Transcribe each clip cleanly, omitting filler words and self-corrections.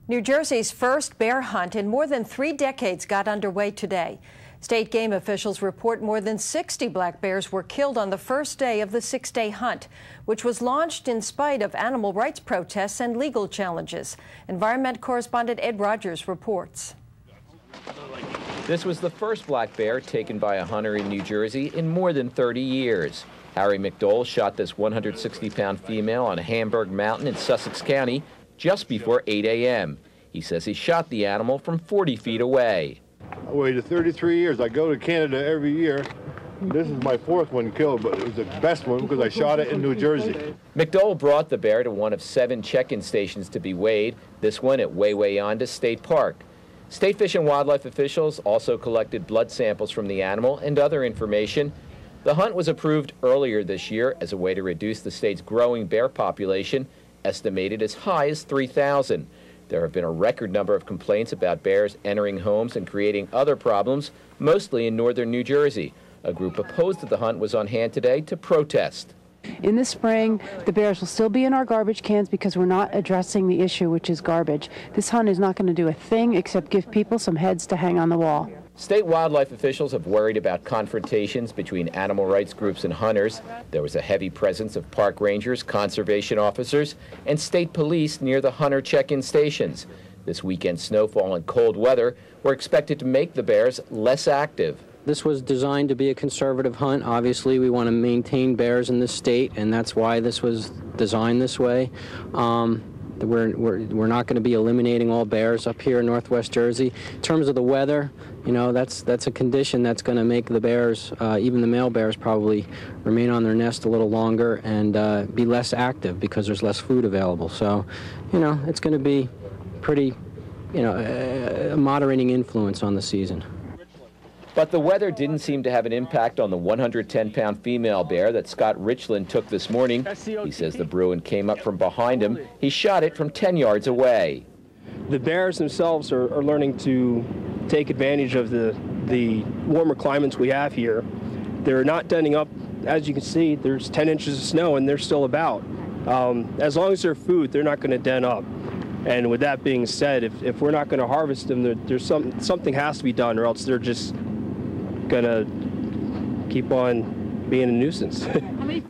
New Jersey's first bear hunt in more than 3 decades got underway today. State game officials report more than 60 black bears were killed on the first day of the 6-day hunt, which was launched in spite of animal rights protests and legal challenges. Environment correspondent Ed Rodgers reports. This was the first black bear taken by a hunter in New Jersey in more than 30 years. Harry McDole shot this 160-pound female on Hamburg Mountain in Sussex County just before 8 a.m. He says he shot the animal from 40 feet away. I waited 33 years. I go to Canada every year. This is my 4th one killed, but it was the best one because I shot it in New Jersey. McDole brought the bear to one of 7 check-in stations to be weighed, this one at Wawayanda State Park. State Fish and Wildlife officials also collected blood samples from the animal and other information. The hunt was approved earlier this year as a way to reduce the state's growing bear population, estimated as high as 3,000. There have been a record number of complaints about bears entering homes and creating other problems, mostly in northern New Jersey. A group opposed to the hunt was on hand today to protest. In the spring, the bears will still be in our garbage cans because we're not addressing the issue, which is garbage. This hunt is not going to do a thing except give people some heads to hang on the wall. State wildlife officials have worried about confrontations between animal rights groups and hunters. There was a heavy presence of park rangers, conservation officers, and state police near the hunter check-in stations. This weekend's snowfall and cold weather were expected to make the bears less active. This was designed to be a conservative hunt. Obviously, we want to maintain bears in this state, and that's why this was designed this way. We're not going to be eliminating all bears up here in Northwest Jersey. In terms of the weather, you know, that's a condition that's going to make the bears, even the male bears, probably remain on their nest a little longer and be less active because there's less food available. So, you know, it's going to be pretty, you know, a moderating influence on the season. But the weather didn't seem to have an impact on the 110-pound female bear that Scott Richland took this morning. He says the Bruin came up from behind him. He shot it from 10 yards away. The bears themselves are learning to take advantage of the warmer climates we have here. They're not denning up. As you can see, there's 10 inches of snow and they're still about. As long as they're food, they're not going to den up. And with that being said, if we're not going to harvest them, there's something has to be done, or else they're just gonna keep on being a nuisance.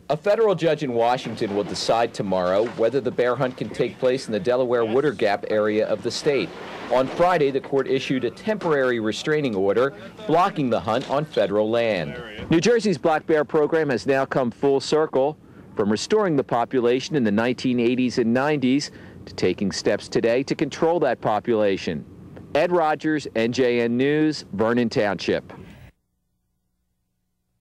A federal judge in Washington will decide tomorrow whether the bear hunt can take place in the Delaware-Water Gap area of the state. On Friday, the court issued a temporary restraining order blocking the hunt on federal land. New Jersey's black bear program has now come full circle, from restoring the population in the 1980s and 90s to taking steps today to control that population. Ed Rodgers, NJN News, Vernon Township.